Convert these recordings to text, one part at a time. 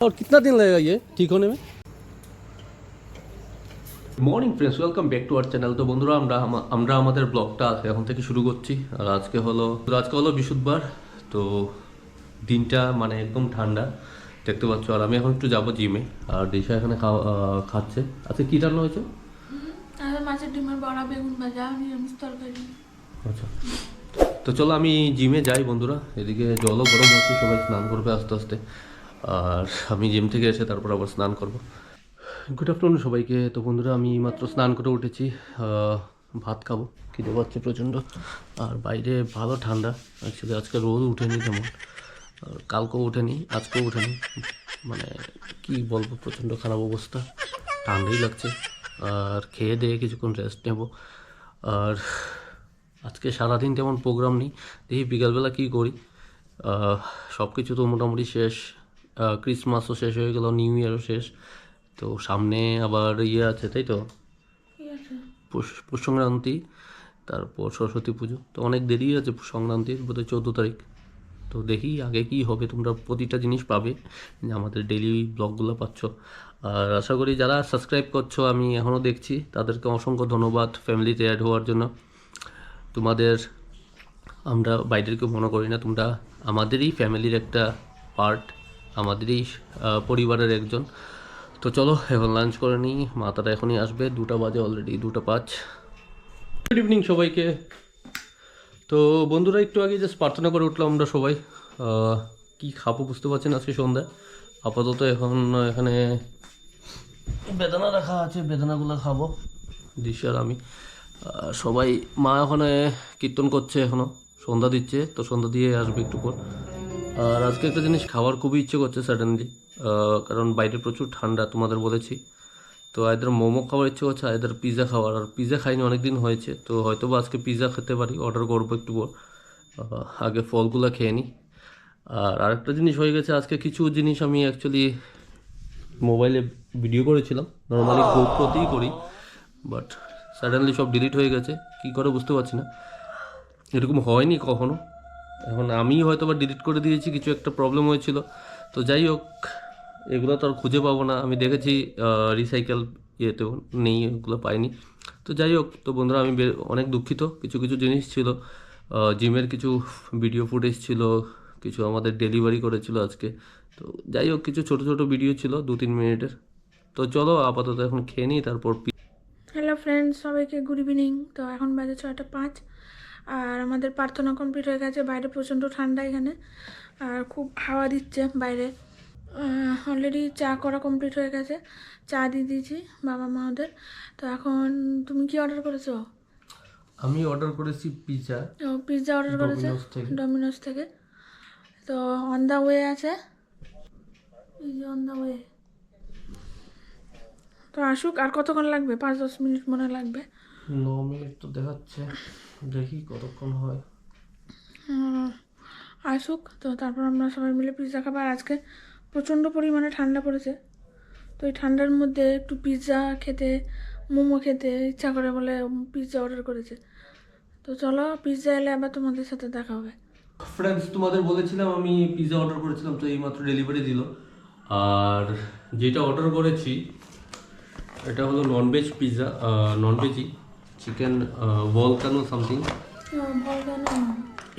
और कितना दिन लगेगा ये ठीक होने में? Morning friends, welcome back to our channel. তো বন্ধুরা, আমরা আমাদের ব্লগটা এখন থেকে শুরু করছি। আর আজকে হলো বৃহস্পতিবার। তো দিনটা মানে একদম ঠান্ডা দেখতে পাচ্ছ। আর আমি এখন একটু যাবো জিমে। আর দিশা এখানে খাচ্ছে। আচ্ছা, কী রান্না হয়েছে? মাছের ডিমের বড়া, বেগুন ভাজা, নিরামিষ তরকারি। আচ্ছা, তো চলো আমি জিমে যাই বন্ধুরা। এদিকে জলও গরম হচ্ছে, সবাই স্নান করবে আস্তে আস্তে। আর আমি জিম থেকে এসে তারপর আবার স্নান করব। গুড আফটারনুন সবাইকে। তো বন্ধুরা, আমি মাত্র স্নান করে উঠেছি। ভাত খাবো, খিদে পাচ্ছে প্রচণ্ড। আর বাইরে ভালো ঠান্ডা। অ্যাকচুয়ালি আজকে রোদ উঠেনি তেমন, আর কালকেও উঠেনি, আজকেও উঠেনি। মানে কি বলবো, প্রচণ্ড খারাপ অবস্থা, ঠান্ডাই লাগছে। আর খেয়ে দিয়ে কিছুক্ষণ রেস্ট নেব। আর আজকে সারাদিন তেমন প্রোগ্রাম নেই, দেখি বিকালবেলা কী করি। সব কিছু তো মোটামুটি শেষ। ক্রিসমাসও শেষ হয়ে গেল, নিউ ইয়ারও শেষ। তো সামনে আবার ইয়ে আছে, তাই তো, পৌষ সংক্রান্তি, তারপর সরস্বতী পুজো। তো অনেক দেরি আছে সংক্রান্তির, বোধহয় 14 তারিখ। তো দেখি আগে কি হবে। তোমরা প্রতিটা জিনিস পাবে, যে আমাদের ডেইলি ব্লগগুলো পাচ্ছ। আর আশা করি যারা সাবস্ক্রাইব করছো, আমি এখনও দেখছি, তাদেরকে অসংখ্য ধন্যবাদ ফ্যামিলিতে অ্যাড হওয়ার জন্য। তোমাদের, আমরা বাইরের কেউ মনে করি না, তোমরা আমাদেরই ফ্যামিলির একটা পার্ট, আমাদেরই পরিবারের একজন। তো চলো এখন লাঞ্চ করে নিই। মাতাটা এখনই আসবে, 2টা বাজে, অলরেডি 2টা 5। গুড ইভিনিং সবাইকে। তো বন্ধুরা, একটু আগে জাস্ট প্রার্থনা করে উঠলাম আমরা সবাই। কি খাবো বুঝতে পারছেন আজকে সন্ধ্যায়। আপাতত এখন এখানে বেদানা রাখা আছে, বেদানাগুলো খাবো দিশার আমি। সবাই, মা ওখানে কীর্তন করছে, এখনও সন্ধ্যা দিচ্ছে, তো সন্ধ্যা দিয়ে আসবে একটু পর। আর আজকে একটা জিনিস খাওয়ার খুবই ইচ্ছে করছে সাডেনলি, কারণ বাইরে প্রচুর ঠান্ডা, তোমাদের বলেছি। তো এদের মোমো খাওয়ার ইচ্ছে করছে, এদের পিৎজা খাওয়ার। আর পিৎজা খাইনি অনেক দিন হয়েছে, তো হয়তো বা আজকে পিৎজা খেতে পারি, অর্ডার করবো একটু পর। আগে ফলগুলো খেয়ে নিই। আর আরেকটা জিনিস হয়ে গেছে, আজকে কিছু জিনিস আমি অ্যাকচুয়ালি মোবাইলে ভিডিও করেছিলাম, নর্মালি গোপ্রোতেই করি, বাট সাডেনলি সব ডিলিট হয়ে গেছে। কী করে বুঝতে পারছি না, এরকম হয়নি কখনো। এখন আমি হয়তো বা ডিলিট করে দিয়েছি, কিছু একটা প্রবলেম হয়েছিল। তো যাই হোক, এগুলো তো আর খুঁজে পাবো না। আমি দেখেছি রিসাইকেল ইয়েতেও নেই, এগুলো পাইনি। তো যাই হোক, তো বন্ধুরা, আমি অনেক দুঃখিত। কিছু কিছু জিনিস ছিল, জিমের কিছু ভিডিও ফুটেজ ছিল, কিছু আমাদের ডেলিভারি করেছিল আজকে। তো যাই হোক, কিছু ছোট ছোট ভিডিও ছিল 2-3 মিনিটের। তো চলো আপাতত এখন খেয়ে নিই, তারপর হ্যালো ফ্রেন্ডস, সবাইকে গুড ইভিনিং। তো এখন বাজে 6টা 5। আর আমাদের প্রার্থনা কমপ্লিট হয়ে গেছে। বাইরে প্রচণ্ড ঠান্ডা এখানে, আর খুব হাওয়া দিচ্ছে বাইরে। অলরেডি চা করা কমপ্লিট হয়ে গেছে, চা দিয়ে দিয়েছি বাবা মা ওদের। তো এখন তুমি কি অর্ডার করেছো? আমি অর্ডার করেছি পিৎজা। পিৎজা অর্ডার করেছে ডমিনোস থেকে। তো অন দ্য ওয়ে আছে, এই যে অন দ্য ওয়ে। তো আসুক। আর কতক্ষণ লাগবে? 5-10 মিনিট মনে লাগবে। 9 মিনিট তো দেখাচ্ছে, দেখি কতক্ষণ হয়। আসুক, তো তারপর আমরা সবাই মিলে পিৎজা খাবো। আর আজকে প্রচণ্ড পরিমাণে ঠান্ডা পড়েছে, তো এই ঠান্ডার মধ্যে একটু পিৎজা খেতে, মোমো খেতে ইচ্ছা করে বলে পিৎজা অর্ডার করেছে। তো চলো, পিৎজা এলে আবার তোমাদের সাথে দেখা হবে। ফ্রেন্ডস, তোমাদের বলেছিলাম আমি পিৎজা অর্ডার করেছিলাম, তো এইমাত্র ডেলিভারি দিল। আর যেটা অর্ডার করেছি, এটা হলো ননভেজ পিৎজা, ননভেজই, চিকেন ভলকানো সামথিং।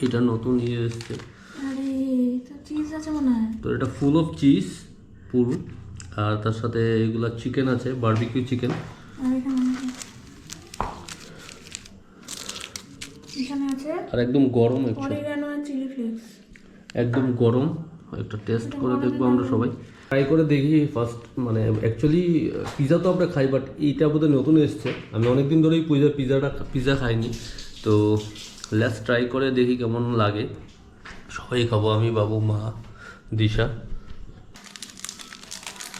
এটা নতুন ইয়ে এসছে। আরে তো চিজ আছে মনে হয়। তো এটা ফুল অফ চিজ পুরো। আর তার সাথে এগুলা চিকেন আছে, বারবিকিউ চিকেন। এখানে আছে আর একদম গরম, অরিগানো আর চিলি ফ্লেক্স। একদম গরম। একটা টেস্ট করে দেখবো আমরা সবাই, ট্রাই করে দেখি ফার্স্ট। মানে অ্যাকচুয়ালি পিৎজা তো আমরা খাই, বাট এইটা বোধহয় নতুন এসছে। আমি অনেকদিন ধরেই পিৎজা খাইনি। তো লেটস ট্রাই করে দেখি কেমন লাগে। সবাই খাবো, আমি, বাবু, মা, দিশা।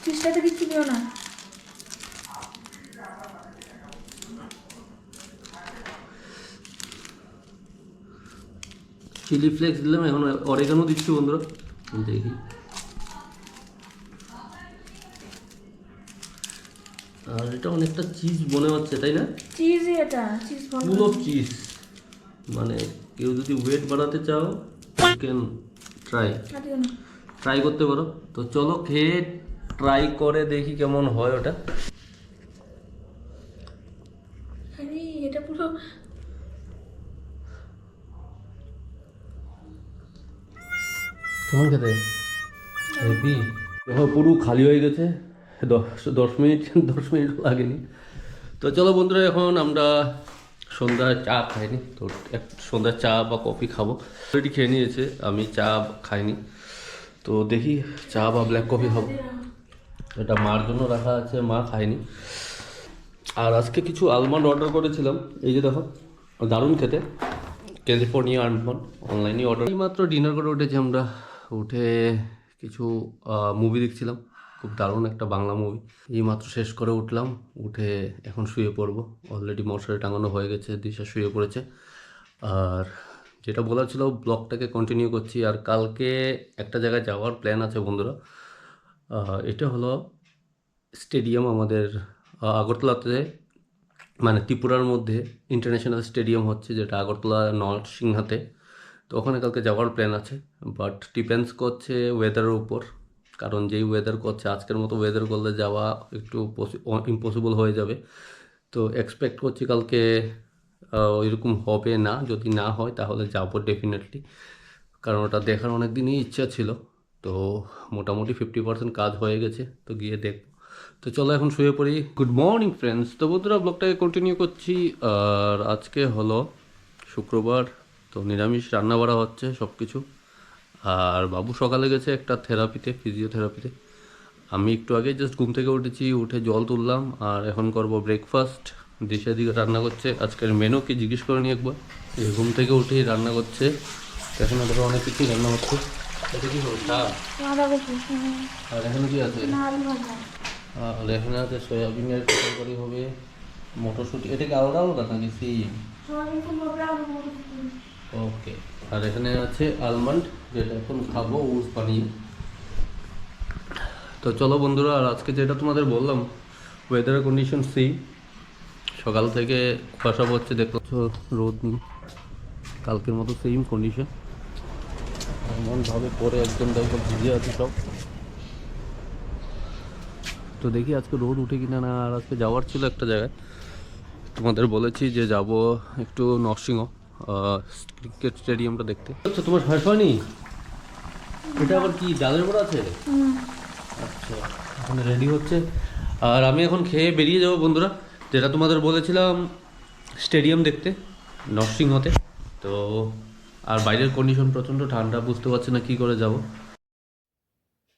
চিজটাতে কিচ্ছু দিও না। চিলি ফ্লেক্স দিলাম, এখন অরিগানো দিচ্ছি বন্ধুরা, দেখি। আর এটা অনেকটা চিজ মনে হচ্ছে, তাই না? চিজই এটা, চিজ ফুল অফ চিজ। মানে কেউ যদি ওয়েট বাড়াতে চাও, চিকেন ট্রাই। ট্রাই করতে পারো। তো চলো খেয়ে ট্রাই করে দেখি কেমন হয় ওটা। আরে এটা পুরো কেমন খেতে হেভি। দেখো পুরো খালি হয়ে গেছে, 10 মিনিট লাগেনি। তো চলো বন্ধুরা, এখন আমরা সন্ধ্যায় চা খাইনি, তো সন্ধ্যায় চা বা কফি খাবো। অলরেডি খেয়ে নিয়েছে, আমি চা খাইনি, তো দেখি চা বা ব্ল্যাক কফি খাবো। এটা মার জন্য রাখা আছে, মা খায়নি। আর আজকে কিছু আলমন্ড অর্ডার করেছিলাম, এই যে দেখো দারুণ খেতে, ক্যালিফোর্নিয়া আলমন্ড, অনলাইনে অর্ডার। এইমাত্র ডিনার করে উঠেছি আমরা, উঠে কিছু মুভি দেখছিলাম, খুব দারুণ একটা বাংলা মুভি। এইমাত্র শেষ করে উঠলাম, উঠে এখন শুয়ে পড়বো। অলরেডি মশারি টাঙানো হয়ে গেছে, দিশা শুয়ে পড়েছে। আর যেটা বলার ছিল, ব্লগটাকে কন্টিনিউ করছি। আর কালকে একটা জায়গায় যাওয়ার প্ল্যান আছে বন্ধুরা। এটা হলো স্টেডিয়াম আমাদের আগরতলাতে, মানে ত্রিপুরার মধ্যে ইন্টারন্যাশনাল স্টেডিয়াম হচ্ছে, যেটা আগরতলা নরসিংহাতে। তো ওখানে কালকে যাওয়ার প্ল্যান আছে, বাট ডিপেন্ডস করছে ওয়েদারের উপর। কারণ যেই ওয়েদার করছে, আজকের মতো ওয়েদার করলে যাওয়া একটু ইম্পসিবল হয়ে যাবে। তো এক্সপেক্ট করছি কালকে ওইরকম হবে না, যদি না হয় তাহলে যাবো ডেফিনেটলি, কারণ ওটা দেখার অনেক দিনই ইচ্ছা ছিল। তো মোটামুটি 50% কাজ হয়ে গেছে, তো গিয়ে দেখবো। তো চলো এখন শুয়ে পড়ি। গুড মর্নিং ফ্রেন্ডস, তো বন্ধুরা ব্লগটাকে কন্টিনিউ করছি। আর আজকে হলো শুক্রবার, তো নিরামিষ রান্না বাড়া হচ্ছে সব কিছু। আর বাবু সকালে গেছে একটা থেরাপিতে, ফিজিওথেরাপিতে। আমি একটু আগে জাস্ট ঘুম থেকে উঠেছি, উঠে জল তুললাম, আর এখন করব ব্রেকফাস্ট। দিশা দিকে রান্না করছে, আজকের মেনু কি জিজ্ঞেস করে নি একবার। এই ঘুম থেকে উঠেই রান্না করছে, এখানে ধরো অনেক কিছুই রান্না হচ্ছে। এটা কি হলো শাক, আর এখানে কি আছে, আর এখানে আছে সয়াবিনের তরকারি হবে, মটরশুঁটি। এটা কি আলাদা আলাদা নাকি সিম? ওকে। আর এখানে আছে আলমন্ড, যেটা এখন খাবো উস বানিয়ে। তো চলো বন্ধুরা, আর আজকে যেটা তোমাদের বললাম, ওয়েদারের কন্ডিশন সেম। সকাল থেকে কুয়াশা পড়ছে, দেখতে পাচ্ছ, রোদ নেই, কালকের মতো সেম কন্ডিশন। এমনভাবে পরে একদম দেখো ভিজে আছে সব। তো দেখি আজকে রোদ উঠে কিনা না। আর আজকে যাওয়ার ছিল একটা জায়গায়, তোমাদের বলেছি যে যাব একটু নরসিংহ ক্রিকেট স্টেডিয়ামটা দেখতে। আচ্ছা, তোমার শেষ হয়নি? এটা আবার কি ডালের বড়া আছে? আচ্ছা, এখন রেডি হচ্ছে। আর আমি এখন খেয়ে বেরিয়ে যাবো বন্ধুরা, যেটা তোমাদের বলেছিলাম, স্টেডিয়াম দেখতে নরসিংহতে। তো আর বাইরের কন্ডিশন প্রচণ্ড ঠান্ডা, বুঝতে পারছি না কী করে যাব।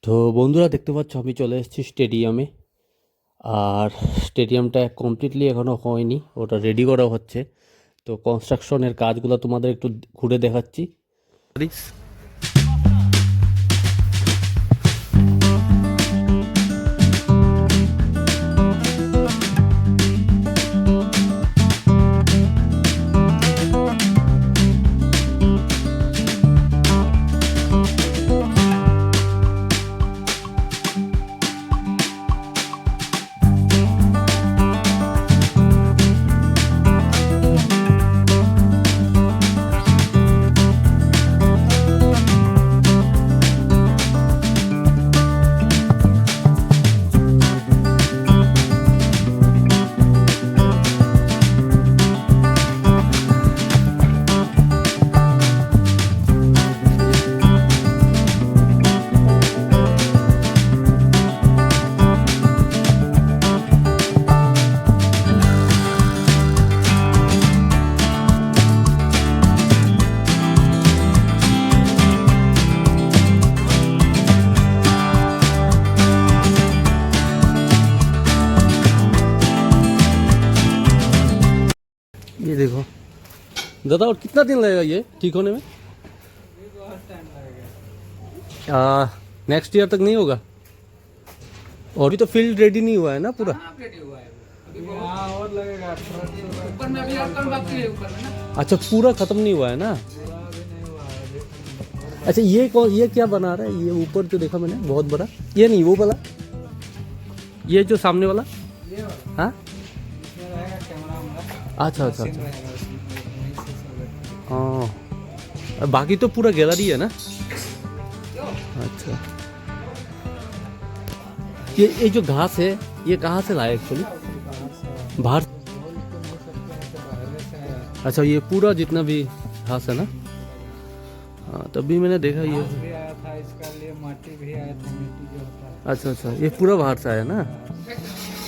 তো বন্ধুরা দেখতে পাচ্ছ, আমি চলে এসেছি স্টেডিয়ামে। আর স্টেডিয়ামটা কমপ্লিটলি এখনও হয়নি, ওটা রেডি করা হচ্ছে। তো কনস্ট্রাকশনের কাজগুলো তোমাদের একটু ঘুরে দেখাচ্ছি। ये देखो दादा, और कितना दिन लगेगा ये ठीक होने में? नेक्स्ट ईयर तक नहीं होगा? और भी तो फील्ड रेडी नहीं हुआ है ना पूरा? और लगेगा ऊपर में अभी और कम बाकी है ऊपर में ना। अच्छा, पूरा खत्म नहीं हुआ है ना? अच्छा, ये क्या बना रहा है? ये ऊपर जो देखा मैंने बहुत बड़ा, ये नहीं वो वाला, ये जो सामने वाला। हाँ, अच्छा अच्छा अच्छा। हाँ, बाकी तो पूरा गैलरी है ना? अच्छा। ये जो घास है ये कहाँ से लाया एक्चुअली? बाहर? अच्छा, ये पूरा जितना भी घास है ना? हाँ, तभी मैंने देखा ये। भी आया था इसका लिए, माटी भी आया था, मिट्टी जो होता है। अच्छा अच्छा, ये पूरा बाहर से आया ना?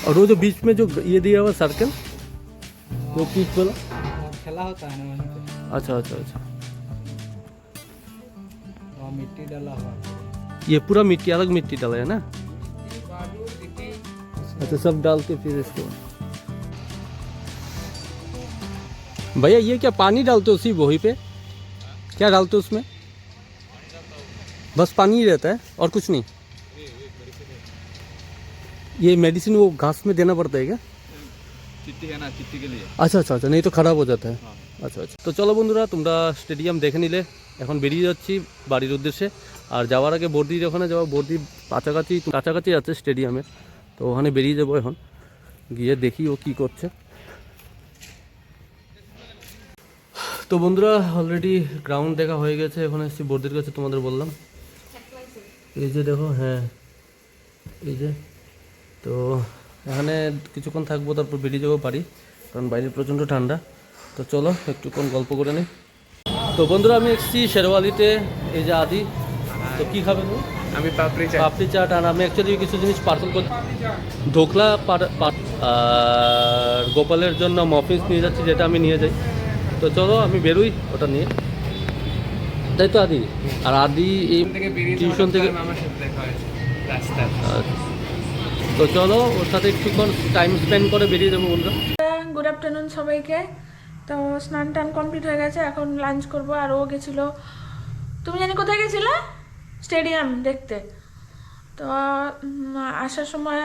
और वो जो बीच में जो ये दिया हुआ सर्कल, वो पीच वाला? और खेला होता है ना वहीं पे, अच्छा अच्छा अच्छा, वहाँ मिट्टी डाला हुआ है। ये पूरा मिट्टी, अलग मिट्टी डाला है ना? बालू गिट्टी अच्छा, सब डाल के फिर इसको। भैया ये क्या पानी डालते हो उसी वही पे? क्या डालते हो उसमें? बस पानी ही रहता है और कुछ नहीं? ये मेडिसिन वो घास में देना पड़ता है क्या? चिट्टी है ना, चिट्टी के लिए। আচ্ছা আচ্ছা আচ্ছা, नहीं तो খারাপ हो जाता है। আচ্ছা আচ্ছা, তো চলো বন্ধুরা, তোমরা স্টেডিয়াম দেখে নিলে, এখন বেরিয়ে যাচ্ছি বাড়ির উদ্দেশ্যে। আর যাওয়ার আগে বর্দির ওখানে যাওয়া, বর্দি কাছাকাছি আছে স্টেডিয়ামে, তো ওখানে বেরিয়ে যাবো এখন, গিয়ে দেখি ও কী করছে। তো বন্ধুরা, অলরেডি গ্রাউন্ড দেখা হয়ে গেছে, এখন এসেছি বর্দির কাছে, তোমাদের বললাম। এই যে দেখো, হ্যাঁ এই যে, তো এখানে কিছুক্ষণ থাকবো, তারপর বেরিয়ে যাবো বাড়ি, কারণ বাইরে প্রচণ্ড ঠান্ডা। তো চলো একটুক্ষণ গল্প করে নিই। তো বন্ধুরা, আমি এসেছি শেরওয়ালিতে, এই যে আদি। তো কী খাবে তুমি? আমি পাপড়ি চাট। পাপড়ি চাট, আর আমি অ্যাকচুয়ালি কিছু জিনিস পার্সেল করছি, ধোকলা আর গোপালের জন্য মফিন্স নিয়ে যাচ্ছি, যেটা আমি নিয়ে যাই। তো চলো আমি বেরোই ওটা নিয়ে, তাই তো আদি? আর আদি এই টিউশন থেকে, আমার সাথে দেখা হয়েছে রাস্তায়। তো চলো ওর সাথে একটুক্ষণ টাইম স্পেন্ড করে বেরিয়ে যাবো বন্ধুরা। গুড আফটারনুন সবাইকে। তো স্নান টান কমপ্লিট হয়ে গেছে, এখন লাঞ্চ করব। আর ও গেছিলো, তুমি জানি কোথায় গেছিলে? স্টেডিয়াম দেখতে। তো আসার সময়,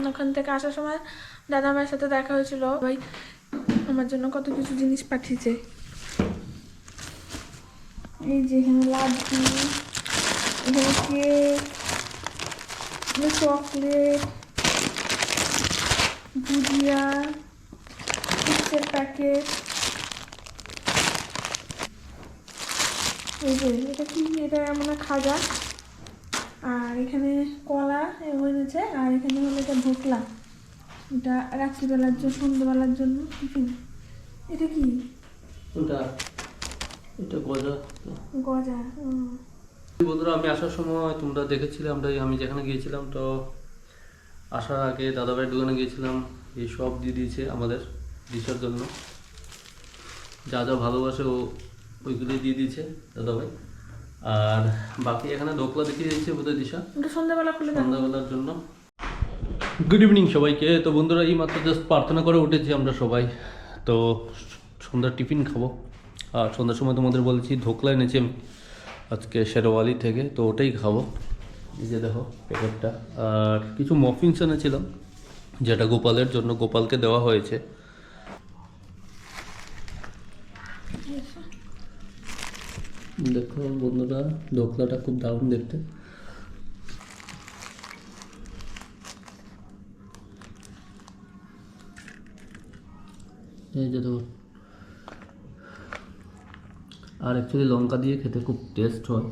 ওখান থেকে আসার সময় দাদা ভাইয়ের সাথে দেখা হয়েছিল। ভাই আমার জন্য কত কিছু জিনিস পাঠিয়েছে। এই যে এখানে লাড্ডু, এখানে কেক, চকলেট, ভুজিয়া, চিপসের প্যাকেট। এই যে এটা কি? এটা মনে হয় খাজা। আর এখানে কলা এনেছে, আর এখানে হলো এটা ধোকলা, এটা রাত্রিবেলার জন্য, সন্ধ্যেবেলার জন্য টিফিন। এটা কি? এটা গজা। গজা। বন্ধুরা, আমি আসার সময় তোমরা দেখেছিলে, আমি যেখানে গিয়েছিলাম, তো আসার আগে দাদাভাইয়ের দোকানে গিয়েছিলাম, এই সব দিয়ে দিয়েছে আমাদের দিশার জন্য, যা যা ভালোবাসে ও ওইগুলোই দিয়ে দিয়েছে দাদাভাই। আর বাকি এখানে ধোকলা দেখিয়ে দিয়েছে বোধহয় দিশা, এটা সন্ধ্যাবেলা খুলে দেন। সন্ধ্যাবেলার জন্য। গুড ইভিনিং সবাইকে। তো বন্ধুরা, এই মাত্র জাস্ট প্রার্থনা করে উঠেছি আমরা সবাই, তো সন্ধ্যার টিফিন খাবো। আর সন্ধ্যার সময় তোমাদের বলেছি ধোকলা এনেছি আমি আজকে শেরওয়ালি থেকে, তো ওটাই খাবো। এই যে দেখো প্যাকেটটা। আর কিছু মফিনস এনেছিলাম, যেটা গোপালের জন্য, গোপালকে দেওয়া হয়েছে। দেখো বন্ধুরা, ধোকলাটা খুব দারুণ দেখতে। এই যে দেখো, আর অ্যাকচুয়ালি লঙ্কা দিয়ে খেতে খুব টেস্ট হয়,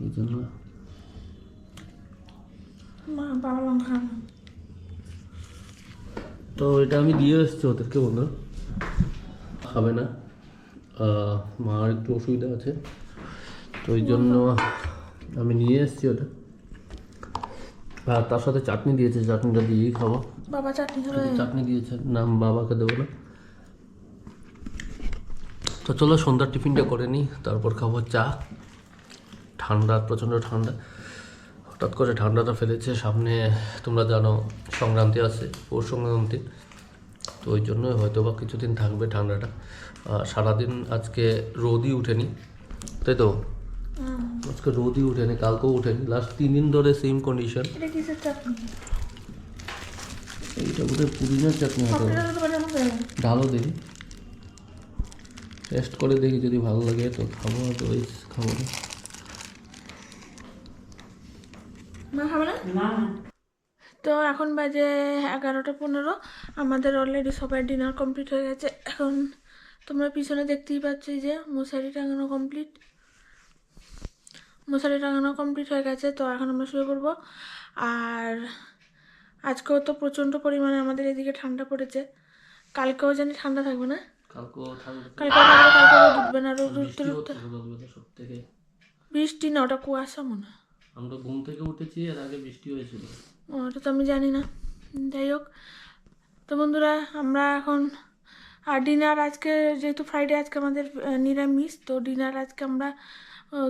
এই জন্য। বাবা লঙ্কা খাবে না। তো এটা আমি দিয়ে এসেছি ওদেরকে, বন্ধুরা খাবে না, মার একটু অসুবিধা আছে, তো ওই জন্য আমি নিয়ে এসেছি ওটা। আর তার সাথে চাটনি দিয়েছে, চাটনিটা দিয়েই খাবো। বাবা চাটনি খাবে? চাটনি দিয়েছে, নাম বাবাকে দেবো না। তো চলো সন্ধ্যার টিফিনটা করে নিই, তারপর খাবো চা। ঠান্ডা, প্রচণ্ড ঠান্ডা, হঠাৎ করে ঠান্ডাটা ফেলেছে। সামনে তোমরা জানো সংক্রান্তি আছে, পৌষ সংক্রান্তি, তো ওই জন্যই হয়তো বা কিছুদিন থাকবে ঠান্ডাটা। সারাদিন আজকে রোদই উঠেনি, তাই তো? আজকে রোদই উঠেনি, কালকেও উঠেনি, লাস্ট 3 দিন ধরে সেম কন্ডিশন। এটা কিসের চাটনি? এইটা বোধহয় পুদিনার চাটনি হতো। সকালে তো বাজানো করে না। ঢালও দেখি, টেস্ট করে দেখি, যদি ভালো লাগে তো খাবো, আদারওয়াইজ খাবো না। মা খাবে না? তো এখন বাজে 11:15। আমাদের অলরেডি সবার ডিনার কমপ্লিট হয়ে গেছে। এখন তোমরা পিছনে দেখতেই পাচ্ছ যে মশারি টাঙানো কমপ্লিট হয়ে গেছে। তো এখন আমরা শুয়ে পড়বো। আর আজকেও তো প্রচণ্ড পরিমাণে আমাদের এদিকে ঠান্ডা পড়েছে, কালকেও জানি ঠান্ডা থাকবে না, কালকেও থাকবে তো। কালকেও থাকবে, কালকে রোদ উঠবে না, রোদ উঠতে বৃষ্টি উঠতে হচ্ছে সকালবেলা সব থেকে। বৃষ্টি না, ওটা কুয়াশা মনে হয়। আমরা ঘুম থেকে উঠেছি, এর আগে বৃষ্টি হয়েছিল। ওটা তো আমি জানি না। যাই হোক, তো বন্ধুরা আমরা এখন আর ডিনার আজকে যেহেতু ফ্রাইডে আজকে আমাদের নিরামিষ, তো ডিনার আজকে আমরা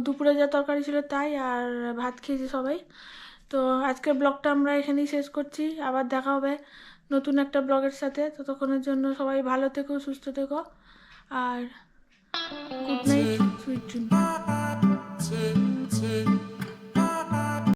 দুপুরে যা তরকারি ছিল তাই, আর ভাত খেয়েছি সবাই। তো আজকের ব্লগটা আমরা এখানেই শেষ করছি, আবার দেখা হবে নতুন একটা ব্লগের সাথে। ততক্ষণের জন্য সবাই ভালো থেকো, সুস্থ থেকো, আর গুড নাইট, সুইট ড্রিম।